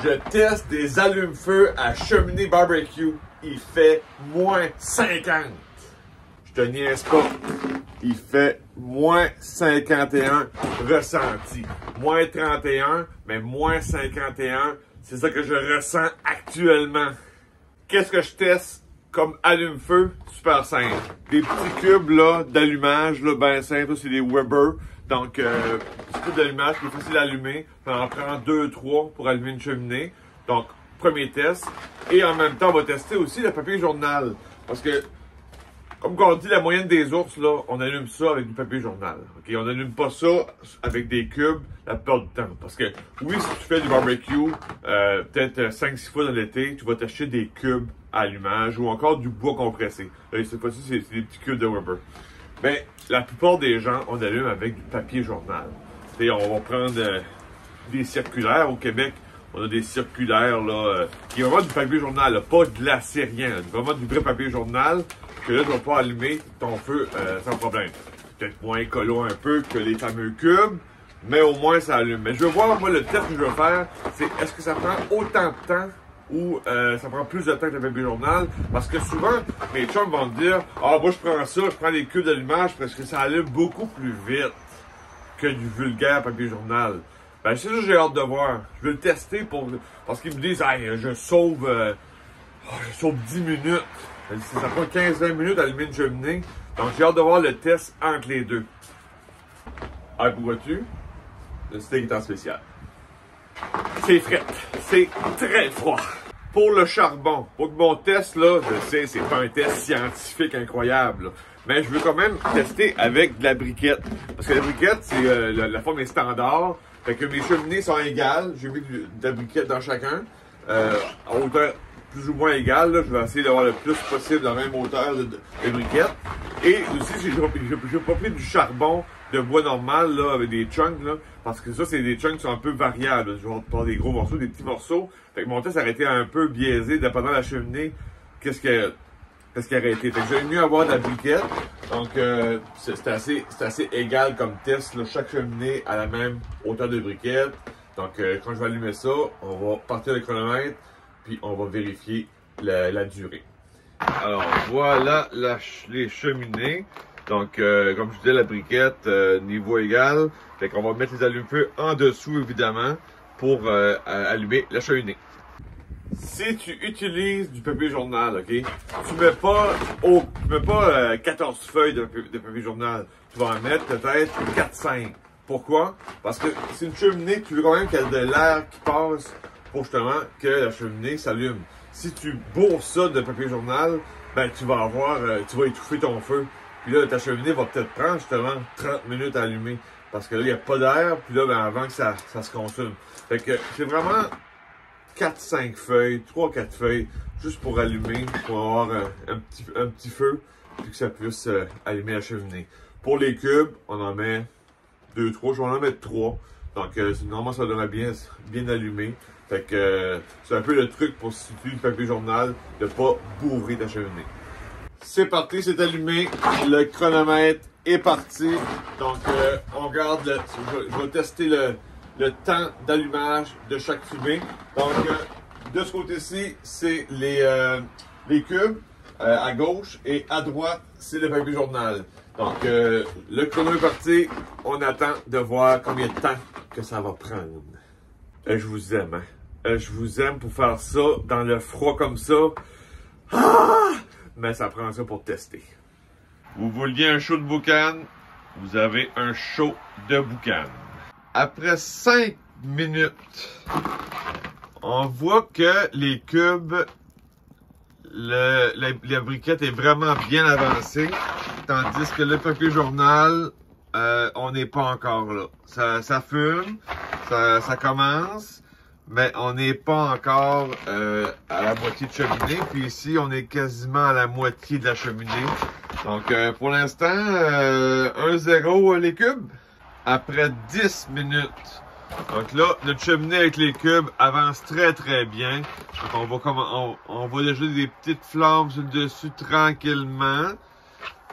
Je teste des allumes-feu à cheminée barbecue. Il fait moins 50. Je te niaise pas. Il fait moins 51 ressenti. Moins 31, mais moins 51. C'est ça que je ressens actuellement. Qu'est-ce que je teste comme allume-feu? Super simple. Des petits cubes là d'allumage, là, ben simple, c'est des Weber. Donc, petit cube d'allumage qui est facile à allumer. On en prend 2-3 pour allumer une cheminée. Donc, premier test. Et en même temps, on va tester aussi le papier journal. Parce que, comme on dit, la moyenne des ours, là, on allume ça avec du papier journal. Okay? On n'allume pas ça avec des cubes la plupart du temps. Parce que, oui, si tu fais du barbecue, peut-être 5-6 fois dans l'été, tu vas t'acheter des cubes à allumage ou encore du bois compressé. Là, cette fois-ci, c'est des petits cubes de Weber. Mais la plupart des gens, on allume avec du papier journal. T'sais, on va prendre des circulaires. Au Québec, on a des circulaires là, qui est vraiment du papier journal, là, pas glacé, rien. Vraiment du vrai papier journal que là, tu vas pouvoir allumer ton feu sans problème. Peut-être moins écolo un peu que les fameux cubes, mais au moins ça allume. Mais je veux voir, moi, le test que je veux faire, c'est est-ce que ça prend autant de temps ou ça prend plus de temps que le papier journal? Parce que souvent, mes chums vont me dire « Ah, moi, je prends ça, je prends des cubes d'allumage parce que ça allume beaucoup plus vite que du vulgaire papier journal. » Ben, c'est ça que j'ai hâte de voir. Je veux le tester parce qu'ils me disent « Hey, je sauve 10 minutes. » Ça prend 15-20 minutes à allumer une cheminée. Donc, j'ai hâte de voir le test entre les deux. Ah, vois-tu? Le steak est en spécial. C'est frais. C'est très froid. Pour le charbon, pour que mon test, là, je sais, c'est pas un test scientifique incroyable, là, mais je veux quand même tester avec de la briquette. Parce que la briquette, c'est la forme est standard. Fait que mes cheminées sont égales. J'ai mis de la briquette dans chacun. À hauteur plus ou moins égale. Là. Je vais essayer d'avoir le plus possible la même hauteur de briquette. Et aussi, j'ai pas pris du charbon de bois normal, là, avec des chunks, là. Parce que ça, c'est des chunks qui sont un peu variables. Je vais prendre des gros morceaux, des petits morceaux. Fait que mon test aurait été un peu biaisé, dépendant de la cheminée. Qu'est-ce qui aurait été? Fait que j'aurais mieux avoir de la briquette. Donc, c'est assez égal comme test, là. Chaque cheminée a la même hauteur de briquette. Donc, quand je vais allumer ça, on va partir le chronomètre, puis on va vérifier la durée. Alors, voilà les cheminées. Donc, comme je disais, la briquette, niveau égal. Fait qu'on va mettre les allumes-feu en dessous, évidemment, pour allumer la cheminée. Si tu utilises du papier journal, ok, tu mets pas 14 feuilles de papier journal. Tu vas en mettre peut-être 4-5. Pourquoi? Parce que c'est une cheminée, tu veux quand même qu'il y ait de l'air qui passe pour justement que la cheminée s'allume. Si tu bourres ça de papier journal, ben tu vas étouffer ton feu. Puis là, ta cheminée va peut-être prendre justement 30 minutes à allumer. Parce que là, il n'y a pas d'air, puis là, ben, avant que ça se consume. Fait que c'est vraiment 4-5 feuilles, 3-4 feuilles, juste pour allumer, pour avoir un petit feu, puis que ça puisse allumer la cheminée. Pour les cubes, on en met 2-3, je vais en mettre 3. Donc, normalement, ça devrait bien allumer. Fait que c'est un peu le truc pour si tu utilises le papier journal, de ne pas bourrer ta cheminée. C'est parti, c'est allumé. Le chronomètre est parti. Donc, on regarde, je vais tester le temps d'allumage de chaque fumée. Donc, de ce côté-ci, c'est les cubes à gauche et à droite, c'est le papier journal. Donc, le chrono est parti. On attend de voir combien de temps que ça va prendre. Je vous aime, hein. Je vous aime pour faire ça dans le froid comme ça. Ah! Mais ça prend ça pour tester. Vous vouliez un show de boucan, vous avez un show de boucan. Après 5 minutes, on voit que les cubes, la briquette est vraiment bien avancée, tandis que le papier journal, on n'est pas encore là. Ça fume, ça commence. Mais on n'est pas encore à la moitié de cheminée. Puis ici, on est quasiment à la moitié de la cheminée. Donc, pour l'instant, 1-0 les cubes. Après 10 minutes. Donc là, notre cheminée avec les cubes avance très très bien. Donc on va déjà des petites flammes sur le dessus tranquillement.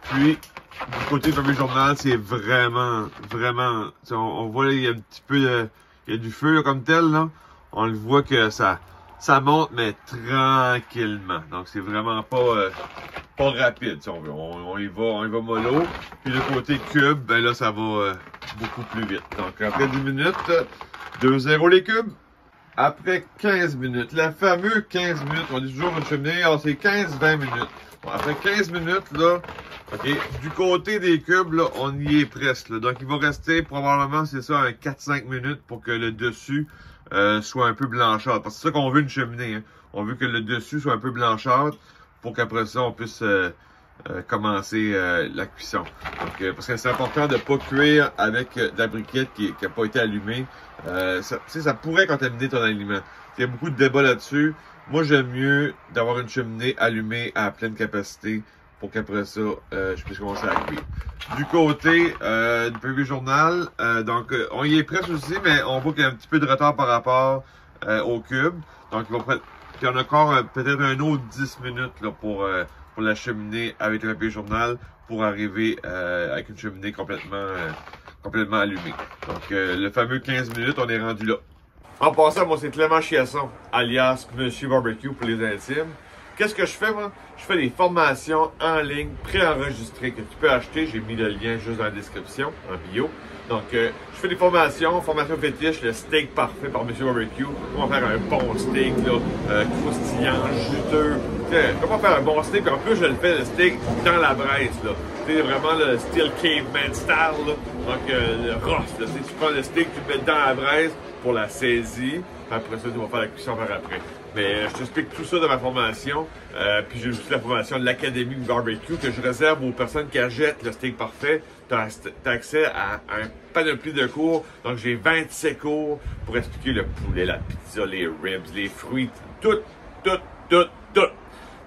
Puis, du côté du papier journal, c'est vraiment... On voit là, il y a un petit peu il y a du feu là, comme tel, là. on le voit que ça monte, mais tranquillement. Donc, c'est vraiment pas rapide, si on veut. On y va mollo. Puis le côté cube, ben là, ça va beaucoup plus vite. Donc, après 10 minutes, 2-0 les cubes. Après 15 minutes, la fameuse 15 minutes, on dit toujours une cheminée, alors c'est 15-20 minutes. Bon, après 15 minutes, là, OK, du côté des cubes, là, on y est presque. Là. Donc, il va rester probablement, c'est ça, un 4-5 minutes pour que le dessus soit un peu blanchâtre. Parce que c'est ça qu'on veut une cheminée. Hein. On veut que le dessus soit un peu blanchâtre pour qu'après ça, on puisse commencer la cuisson. Donc, parce que c'est important de ne pas cuire avec de la briquette qui n'a pas été allumée. Ça pourrait contaminer ton aliment. Il y a beaucoup de débats là-dessus. Moi, j'aime mieux d'avoir une cheminée allumée à pleine capacité pour qu'après ça, je puisse commencer à cuire. Du côté du PV Journal, donc on y est presque aussi, mais on voit qu'il y a un petit peu de retard par rapport au cube. Donc, il va puis on a encore peut-être un autre 10 minutes là, pour la cheminée avec le papier journal pour arriver avec une cheminée complètement allumée. Donc, le fameux 15 minutes, on est rendu là. En passant, moi, c'est Clément Chiasson, alias Monsieur Barbecue pour les intimes. Qu'est-ce que je fais, moi? Je fais des formations en ligne préenregistrées que tu peux acheter. J'ai mis le lien juste dans la description, en bio. Donc, je fais des formations fétiche, le steak parfait par Monsieur Barbecue. Comment faire un bon steak, là, croustillant, juteux. Comment faire un bon steak? En plus, je le fais, le steak, dans la braise, là. C'est vraiment le style caveman style, là. Donc, le roast, là. Tu prends le steak, tu le mets dans la braise pour la saisie. Après ça, tu vas faire la cuisson par après. Mais je t'explique tout ça dans ma formation. Puis j'ai aussi la formation de l'Académie du Barbecue que je réserve aux personnes qui achètent le steak parfait. Tu as accès à un panoplie de cours. Donc j'ai 27 cours pour expliquer le poulet, la pizza, les ribs, les fruits, tout.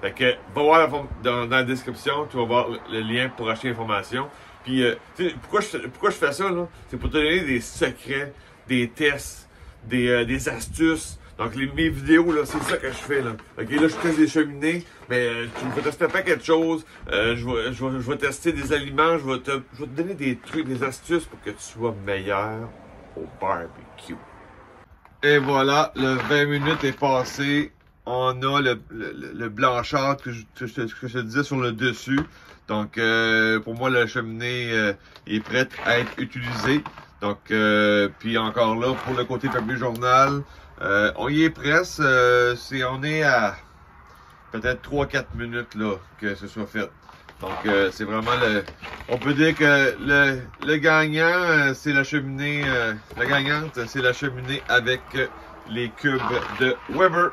Fait que va voir dans la description, tu vas voir le lien pour acheter l'information. Puis pourquoi je fais ça, là? C'est pour te donner des secrets, des tests, des astuces. Donc, mes vidéos, là, c'est ça que je fais, là. OK, là, je teste des cheminées, mais je vais tester pas quelque chose. Je vais tester des aliments. Je vais te donner des trucs, des astuces pour que tu sois meilleur au barbecue. Et voilà, le 20 minutes est passé. On a le blanchâtre que je te disais sur le dessus. Donc, pour moi, la cheminée est prête à être utilisée. Donc, puis encore là, pour le côté papier journal, on y est presque. On est à peut-être 3-4 minutes là que ce soit fait. Donc, c'est vraiment on peut dire que le gagnant, c'est la cheminée. La gagnante, c'est la cheminée avec les cubes de Weber.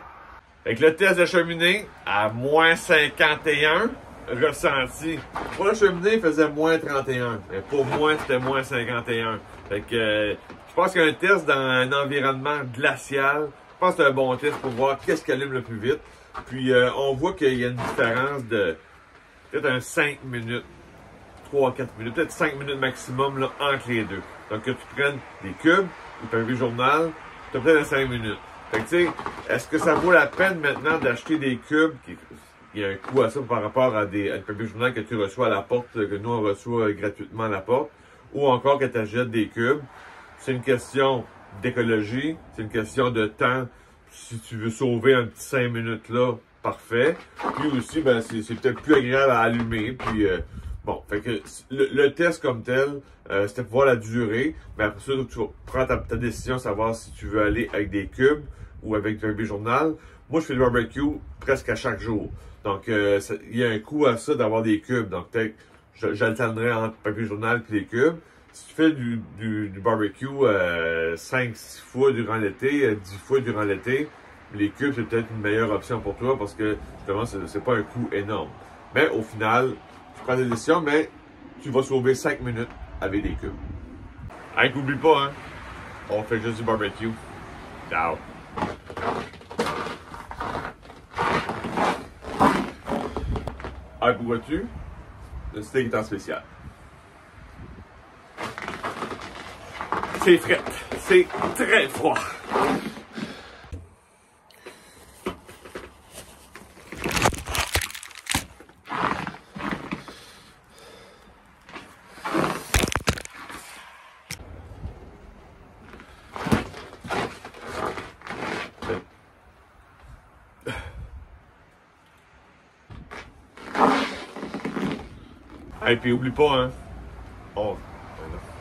Avec le test de cheminée à moins 51 ressenti. Pour la cheminée, il faisait moins 31. Mais pour moi, c'était moins 51. Fait que je pense qu'un test dans un environnement glacial, je pense que c'est un bon test pour voir qu'est-ce qui allume le plus vite. Puis on voit qu'il y a une différence de peut-être un 5 minutes, 3-4 minutes, peut-être 5 minutes maximum là, entre les deux. Donc que tu prennes des cubes, ou papier journal, tu as peut-être un 5 minutes. Fait que tu sais, est-ce que ça vaut la peine maintenant d'acheter des cubes? Il y a un coût à ça par rapport à des papiers journal que tu reçois à la porte, que nous on reçoit gratuitement à la porte, ou encore que tu achètes des cubes. C'est une question d'écologie, c'est une question de temps. Si tu veux sauver un petit 5 minutes là, parfait. Puis aussi, ben, c'est peut-être plus agréable à allumer. Puis bon, fait que le test comme tel, c'était pour voir la durée. Mais après ça, tu vas prendre ta décision, savoir si tu veux aller avec des cubes ou avec un papier journal. Moi, je fais le barbecue presque à chaque jour. Donc, il y a un coût à ça d'avoir des cubes. Donc, peut-être j'alternerai entre papier journal et les cubes. Si tu fais du barbecue 5-6 fois durant l'été, 10 fois durant l'été, les cubes, c'est peut-être une meilleure option pour toi parce que, justement, c'est pas un coût énorme. Mais au final, tu prends des décisions, mais tu vas sauver 5 minutes avec des cubes. Hey, n'oublie pas, hein, on fait juste du barbecue. Ciao! Ah, pour vois-tu, le steak est en spécial. C'est frais, c'est très froid. Hey, puis oublie pas, hein. Oh, ben là.